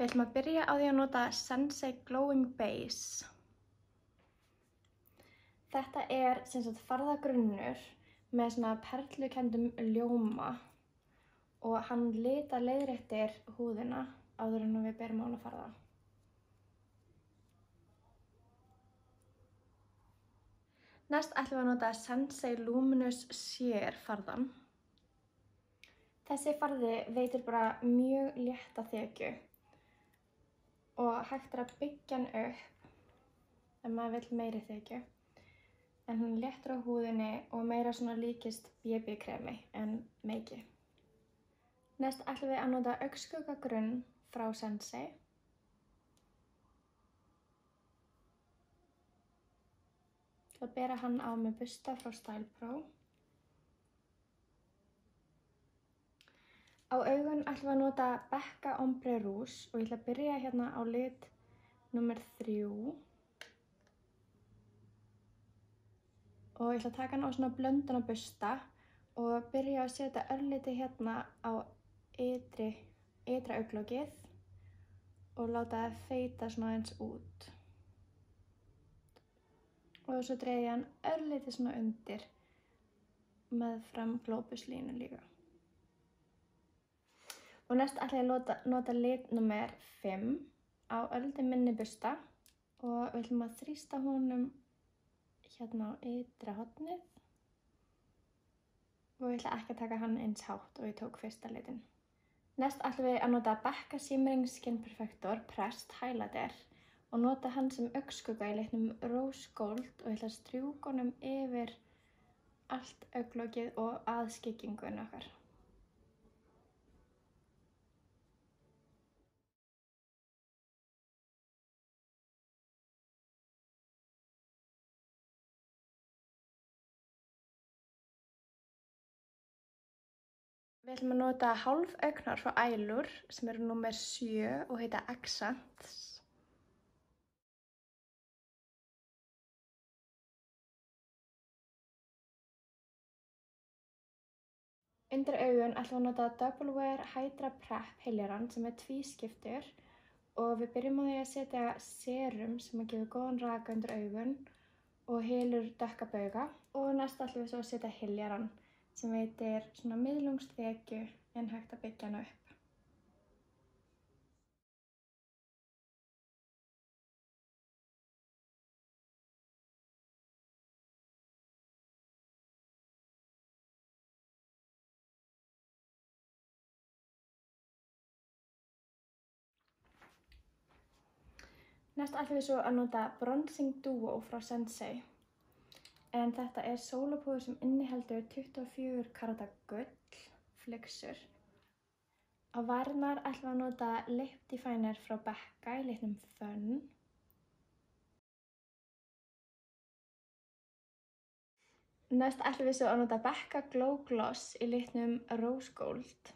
Við ætlum að byrja á því að nota Sensei Glowing Base. Þetta er sem sagt farðagrunnur með svona perlukenndum ljóma og hann leiðréttir húðina áður en við berum á hana farða. Næst ætlum við að nota Sensei Luminous Sheer farðan. Þessi farði veitir bara mjög létta þekju og hægt er að byggja hann upp ef maður vill meiri þekju. En hann léttur á húðinni og meira svona líkist BB-kremi en meiki. Næst ætlum við að nota augnskuggagrunn frá Sensei. Til að bera hann á með busta frá Style Pro. Á augun ætlum við að nota Becca Ombre Rouge og ég ætla að byrja hérna á lit númer 3. Og ég ætla að taka hann á svona blönduna busta og byrja að setja örlítið hérna á ytra augnlokið og láta það feyta svona eins út. Og svo dreigi ég hann örlítið svona undir meðfram glóbuslínu líka. Og næst ætla ég að nota lit númer 5 á örlítið minni busta og við ætlum að þrýsta honum hérna á ytra hornið. Og ég ætla ekki að taka hann eins hátt og ég tók fyrsta litin. Næst ætlum við að nota Becca Shimmering Skin Perfector Pressed Highlighter og nota hann sem augnskugga í litnum Rose Gold og ég ætla að strjúka honum yfir allt augnlokið og að skyggingunni okkar. Við ætlum að nota hálf augnhár frá Eylure sem eru númer 7 og heita Accents. Undir augun ætlum við að nota Double Wear Hydra Prep Hiljaran sem er tvískiptur og við byrjum á því að setja serum sem gefur góðan raka undir augun og hylur dökka bauga. Og næst ætlum við svo að setja Hiljaran sem veitir svona miðlungsþekju en hægt að byggja hana upp. Næst ætlum við svo að nota Bronzing Duo frá Sensei. En þetta er sólapúður sem inniheldur 24 karata gull flixur. Á varirnar ætlum við að nota Lip Definer frá Becca í litnum Fun. Næst ætlum við svo að nota Becca Glow Gloss í litnum Rose Gold.